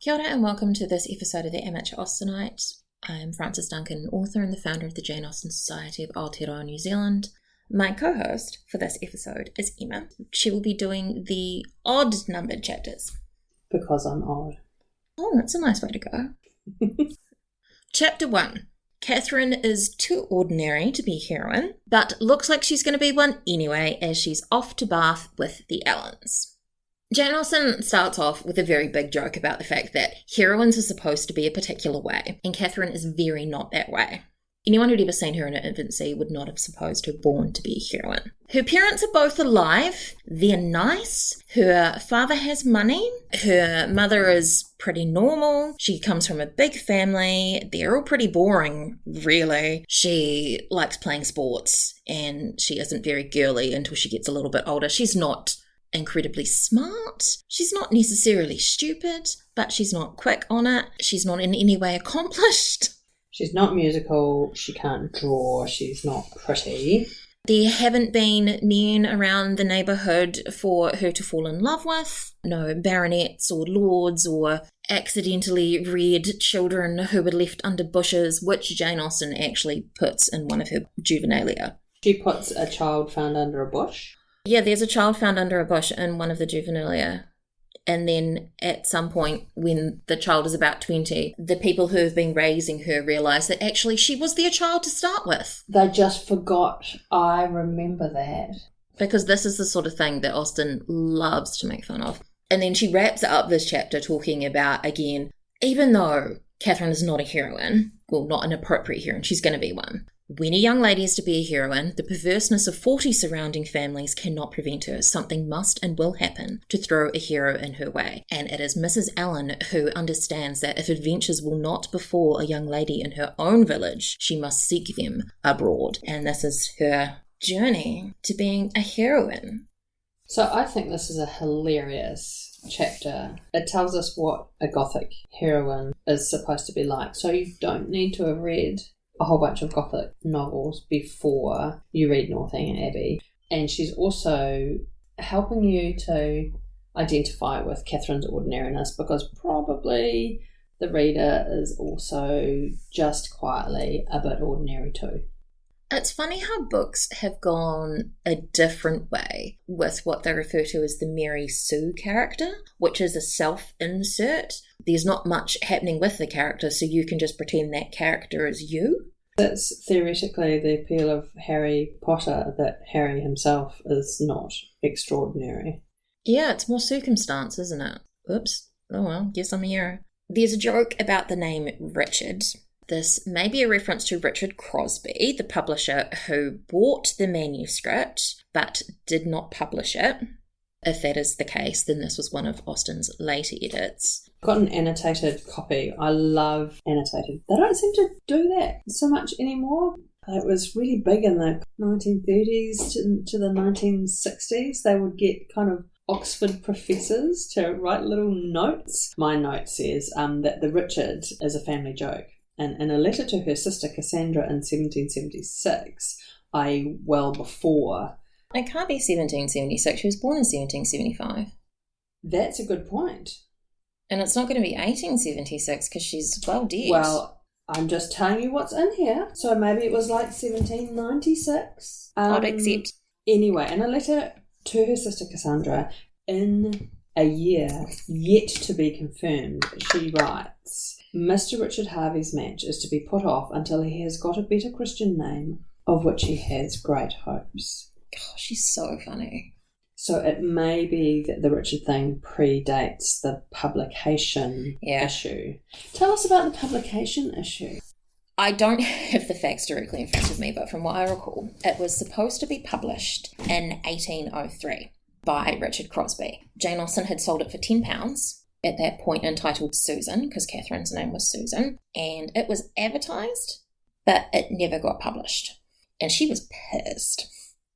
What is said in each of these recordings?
Kia ora and welcome to this episode of the Amateur Austenite. I'm Frances Duncan, author and the founder of the Jane Austen Society of Aotearoa New Zealand. My co-host for this episode is Emma. She will be doing the odd-numbered chapters. Because I'm odd. Oh, that's a nice way to go. Chapter 1. Catherine is too ordinary to be heroine, but looks like she's going to be one anyway as she's off to Bath with the Allens. Jane Austen starts off with a very big joke about the fact that heroines are supposed to be a particular way, and Catherine is very not that way. Anyone who'd ever seen her in her infancy would not have supposed her born to be a heroine. Her parents are both alive, they're nice, her father has money, her mother is pretty normal, she comes from a big family, they're all pretty boring, really. She likes playing sports, and she isn't very girly until she gets a little bit older. She's not incredibly smart. She's not necessarily stupid, but she's not quick on it. She's not in any way accomplished. She's not musical. She can't draw. She's not pretty. There haven't been men around the neighbourhood for her to fall in love with. No baronets or lords or accidentally reared children who were left under bushes, which Jane Austen actually puts in one of her juvenilia. She puts a child found under a bush. Yeah, there's a child found under a bush in one of the juvenilia. And then at some point when the child is about 20, the people who have been raising her realise that actually she was their child to start with. They just forgot. I remember that. Because this is the sort of thing that Austen loves to make fun of. And then she wraps up this chapter talking about, again, even though Catherine is not a heroine, well, not an appropriate heroine, she's going to be one. When a young lady is to be a heroine, the perverseness of 40 surrounding families cannot prevent her. Something must and will happen to throw a hero in her way. And it is Mrs. Allen who understands that if adventures will not befall a young lady in her own village, she must seek them abroad. And this is her journey to being a heroine. So I think this is a hilarious chapter. It tells us what a Gothic heroine is supposed to be like. So you don't need to have read a whole bunch of Gothic novels before you read Northanger Abbey. And she's also helping you to identify with Catherine's ordinariness, because probably the reader is also just quietly a bit ordinary too. It's funny how books have gone a different way with what they refer to as the Mary Sue character, which is a self-insert. There's not much happening with the character, so you can just pretend that character is you. That's theoretically the appeal of Harry Potter, that Harry himself is not extraordinary. Yeah, it's more circumstance, isn't it? Oops. Oh well, guess I'm a hero. There's a joke about the name Richard. This may be a reference to Richard Crosby, the publisher who bought the manuscript but did not publish it. If that is the case, then this was one of Austen's later edits. Got an annotated copy. I love annotated. They don't seem to do that so much anymore. It was really big in the 1930s to the 1960s. They would get kind of Oxford professors to write little notes. My note says that the Richard is a family joke. And in a letter to her sister Cassandra in 1776, i.e. well before. It can't be 1776. She was born in 1775. That's a good point. And it's not going to be 1876 because she's well dead. Well, I'm just telling you what's in here. So maybe it was like 1796. I'd accept. Anyway, in a letter to her sister Cassandra, in a year yet to be confirmed, she writes, Mr. Richard Harvey's match is to be put off until he has got a better Christian name, of which he has great hopes. God, she's so funny. So it may be that the Richard thing predates the publication issue. Tell us about the publication issue. I don't have the facts directly in front of me, but from what I recall, it was supposed to be published in 1803 by Richard Crosby. Jane Austen had sold it for £10, at that point entitled Susan, because Catherine's name was Susan, and it was advertised, but it never got published. And she was pissed.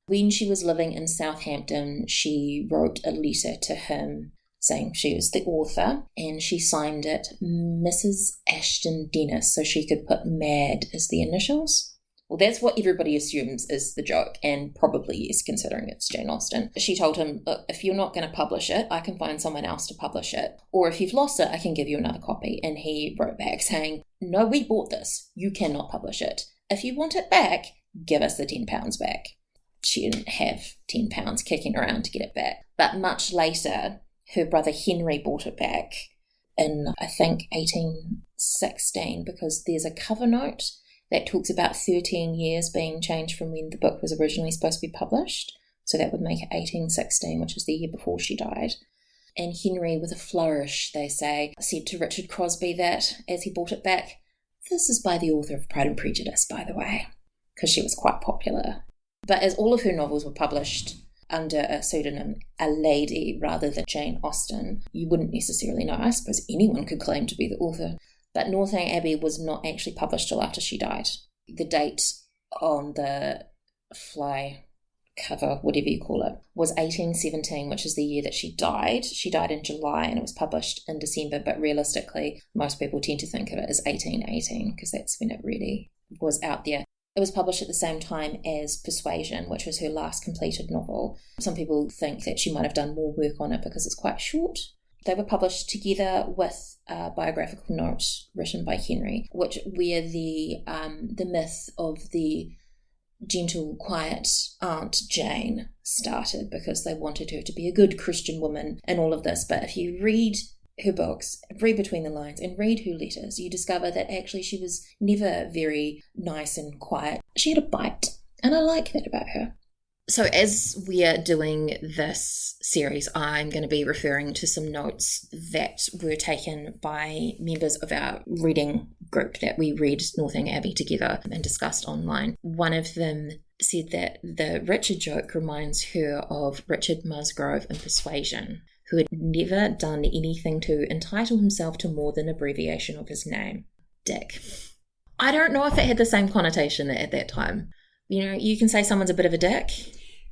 When she was living in Southampton, she wrote a letter to him saying she was the author, and she signed it Mrs. Ashton Dennis, so she could put Mad as the initials, Well, that's what everybody assumes is the joke, and probably yes, considering it's Jane Austen. She told him, look, if you're not going to publish it, I can find someone else to publish it. Or if you've lost it, I can give you another copy. And he wrote back saying, no, we bought this. You cannot publish it. If you want it back, give us the £10 back. She didn't have £10 kicking around to get it back. But much later, her brother Henry bought it back in, I think, 1816, because there's a cover note that talks about 13 years being changed from when the book was originally supposed to be published. So that would make it 1816, which is the year before she died. And Henry, with a flourish, they say, said to Richard Crosby that, as he bought it back, this is by the author of Pride and Prejudice, by the way, because she was quite popular. But as all of her novels were published under a pseudonym, a lady, rather than Jane Austen, you wouldn't necessarily know. I suppose anyone could claim to be the author. But Northanger Abbey was not actually published till after she died. The date on the fly cover, whatever you call it, was 1817, which is the year that she died. She died in July and it was published in December, but realistically, most people tend to think of it as 1818 because that's when it really was out there. It was published at the same time as Persuasion, which was her last completed novel. Some people think that she might have done more work on it because it's quite short. They were published together with a biographical note written by Henry, where the myth of the gentle, quiet Aunt Jane started, because they wanted her to be a good Christian woman and all of this. But if you read her books, read between the lines and read her letters, you discover that actually she was never very nice and quiet. She had a bite, and I like that about her. So as we are doing this series, I'm going to be referring to some notes that were taken by members of our reading group that we read Northanger Abbey together and discussed online. One of them said that the Richard joke reminds her of Richard Musgrove in Persuasion, who had never done anything to entitle himself to more than abbreviation of his name, Dick. I don't know if it had the same connotation at that time. You know, you can say someone's a bit of a dick.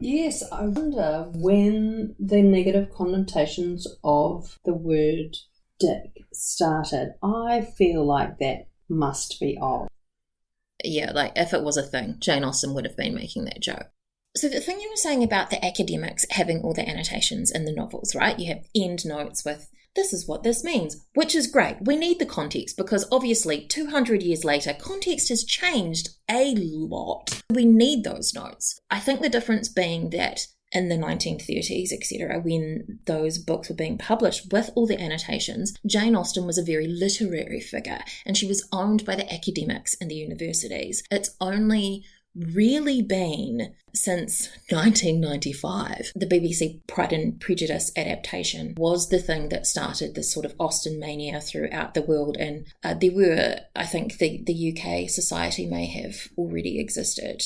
Yes, I wonder when the negative connotations of the word dick started. I feel like that must be old. Yeah, like if it was a thing, Jane Austen would have been making that joke. So the thing you were saying about the academics having all the annotations in the novels, right? You have end notes with, this is what this means, which is great. We need the context because obviously 200 years later, context has changed a lot. We need those notes. I think the difference being that in the 1930s, etc., when those books were being published with all the annotations, Jane Austen was a very literary figure and she was owned by the academics and the universities. It's only really been since 1995. The BBC Pride and Prejudice adaptation was the thing that started this sort of Austen mania throughout the world, and there were, I think the UK Society may have already existed,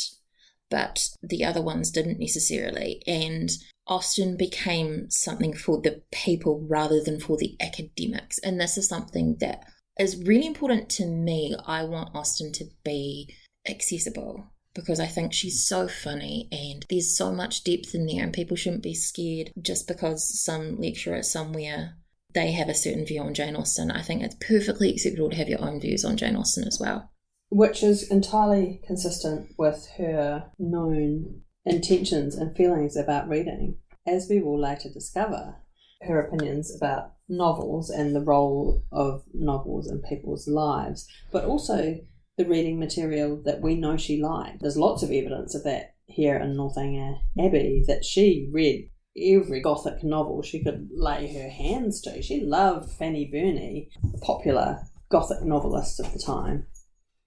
but the other ones didn't necessarily, and Austen became something for the people rather than for the academics, and this is something that is really important to me. I want Austen to be accessible, because I think she's so funny and there's so much depth in there, and people shouldn't be scared just because some lecturer somewhere, they have a certain view on Jane Austen. I think it's perfectly acceptable to have your own views on Jane Austen as well. Which is entirely consistent with her known intentions and feelings about reading. As we will later discover, her opinions about novels and the role of novels in people's lives, but also the reading material that we know she liked. There's lots of evidence of that here in Northanger Abbey, that she read every Gothic novel she could lay her hands to. She loved Fanny Burney, popular Gothic novelist of the time.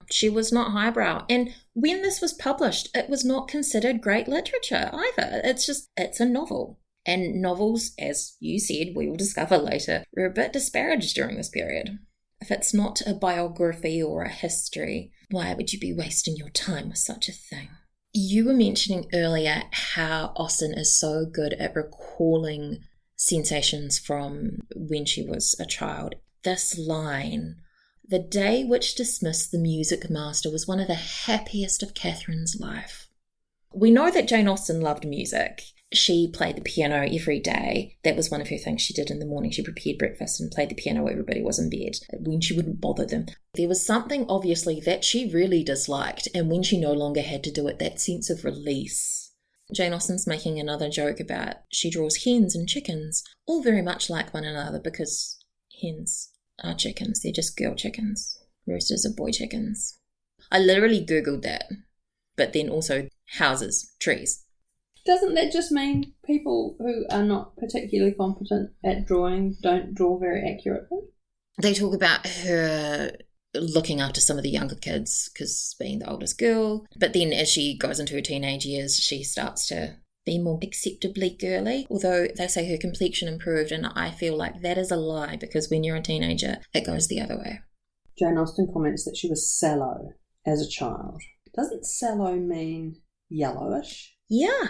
She was not highbrow. And when this was published, it was not considered great literature either. It's a novel. And novels, as you said, we will discover later, were a bit disparaged during this period. If it's not a biography or a history, why would you be wasting your time with such a thing? You were mentioning earlier how Austen is so good at recalling sensations from when she was a child. This line, "The day which dismissed the music master was one of the happiest of Catherine's life." We know that Jane Austen loved music, She played the piano every day. That was one of her things she did in the morning. She prepared breakfast and played the piano while everybody was in bed, when she wouldn't bother them. There was something, obviously, that she really disliked, and when she no longer had to do it, that sense of release. Jane Austen's making another joke about she draws hens and chickens, all very much like one another, because hens are chickens. They're just girl chickens. Roosters are boy chickens. I literally Googled that, but then also houses, trees. Doesn't that just mean people who are not particularly competent at drawing don't draw very accurately? They talk about her looking after some of the younger kids because being the oldest girl, but then as she goes into her teenage years, she starts to be more acceptably girly, although they say her complexion improved, and I feel like that is a lie because when you're a teenager, it goes the other way. Jane Austen comments that she was sallow as a child. Doesn't sallow mean yellowish? Yeah.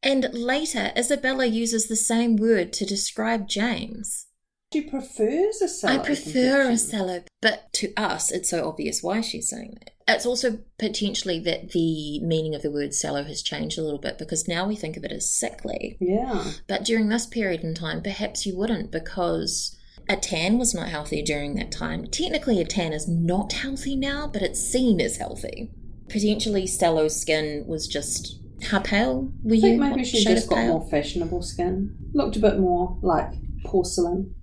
And later, Isabella uses the same word to describe James. She prefers a sallow. I prefer a sallow, but to us, it's so obvious why she's saying that. It's also potentially that the meaning of the word sallow has changed a little bit because now we think of it as sickly. Yeah. But during this period in time, perhaps you wouldn't because a tan was not healthy during that time. Technically, a tan is not healthy now, but it's seen as healthy. Potentially, sallow skin was just... How pale were you? I think maybe she just got more fashionable skin. Looked a bit more like porcelain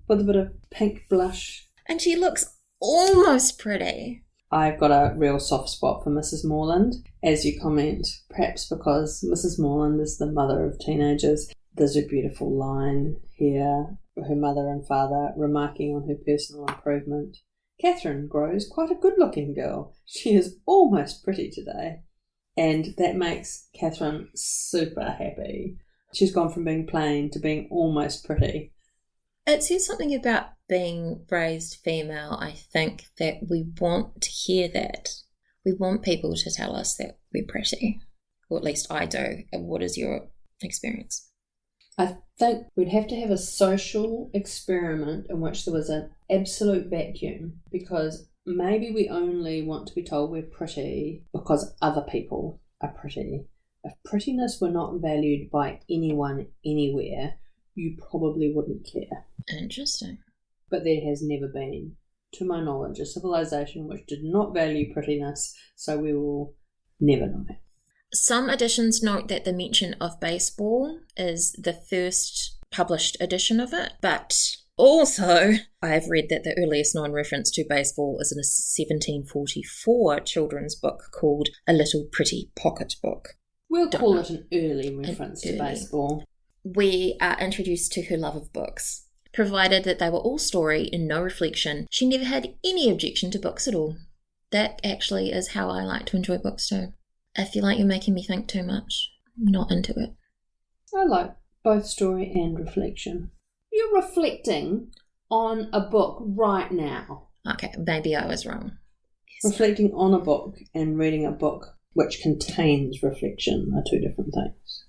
with a bit of pink blush. And she looks almost pretty. I've got a real soft spot for Mrs. Morland, as you comment, perhaps because Mrs. Morland is the mother of teenagers. There's a beautiful line here, her mother and father remarking on her personal improvement. Catherine grows quite a good-looking girl. She is almost pretty today. And that makes Catherine super happy. She's gone from being plain to being almost pretty. It says something about being raised female, I think, that we want to hear that. We want people to tell us that we're pretty. Or at least I do. What is your experience? I think we'd have to have a social experiment in which there was an absolute vacuum, because maybe we only want to be told we're pretty because other people are pretty. If prettiness were not valued by anyone anywhere, you probably wouldn't care. Interesting. But there has never been, to my knowledge, a civilization which did not value prettiness, so we will never know. Some editions note that the mention of baseball is the first published edition of it, but also I have read that the earliest known reference to baseball is in a 1744 children's book called A Little Pretty Pocket Book. We'll call it an early reference to baseball. We are introduced to her love of books. Provided that they were all story and no reflection, she never had any objection to books at all. That actually is how I like to enjoy books too. I feel like you're making me think too much. I'm not into it. I like both story and reflection. You're reflecting on a book right now. Okay, maybe I was wrong. Yes. Reflecting on a book and reading a book which contains reflection are two different things.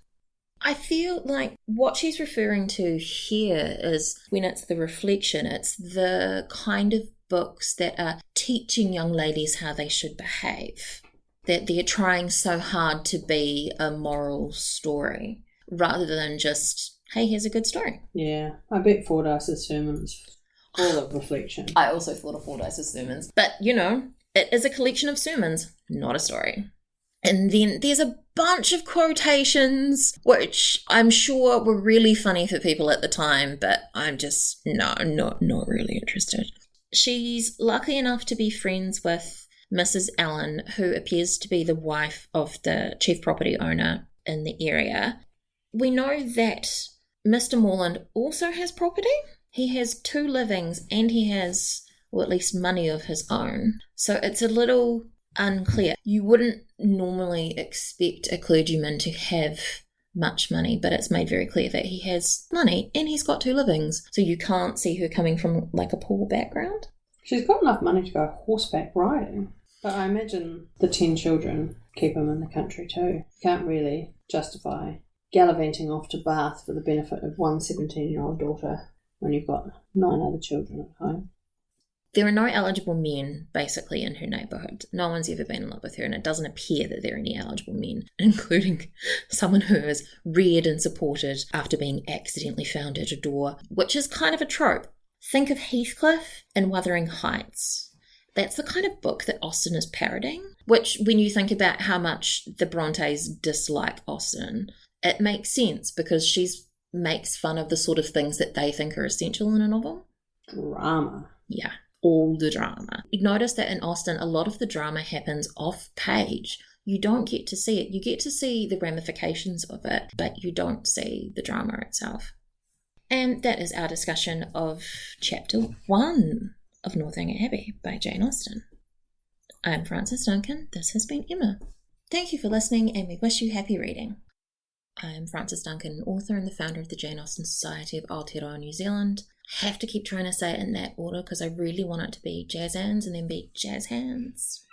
I feel like what she's referring to here is when it's the reflection, it's the kind of books that are teaching young ladies how they should behave. That they're trying so hard to be a moral story rather than just, hey, here's a good story. Yeah, I bet Fordyce's sermons full of reflection. I also thought of Fordyce's sermons. But, you know, it is a collection of sermons, not a story. And then there's a bunch of quotations, which I'm sure were really funny for people at the time, but I'm just, not really interested. She's lucky enough to be friends with Mrs. Allen, who appears to be the wife of the chief property owner in the area. We know that Mr. Morland also has property. He has 2 livings and he has, or at least money of his own. So it's a little unclear. You wouldn't normally expect a clergyman to have much money, but it's made very clear that he has money and he's got 2 livings. So you can't see her coming from like a poor background. She's got enough money to go horseback riding. But I imagine the 10 children keep him in the country too. Can't really justify gallivanting off to Bath for the benefit of one 17-year-old daughter when you've got 9 other children at home. There are no eligible men, basically, in her neighbourhood. No one's ever been in love with her, and it doesn't appear that there are any eligible men, including someone who is reared and supported after being accidentally found at a door, which is kind of a trope. Think of Heathcliff in Wuthering Heights. That's the kind of book that Austen is parodying, which, when you think about how much the Brontes dislike Austen, it makes sense because she makes fun of the sort of things that they think are essential in a novel. Drama. Yeah. All the drama. You notice that in Austen, a lot of the drama happens off page. You don't get to see it. You get to see the ramifications of it, but you don't see the drama itself. And that is our discussion of Chapter 1 of Northanger Abbey by Jane Austen. I'm Frances Duncan. This has been Emma. Thank you for listening, and we wish you happy reading. I'm Frances Duncan, author and the founder of the Jane Austen Society of Aotearoa New Zealand. I have to keep trying to say it in that order because I really want it to be jazz hands and then be jazz hands.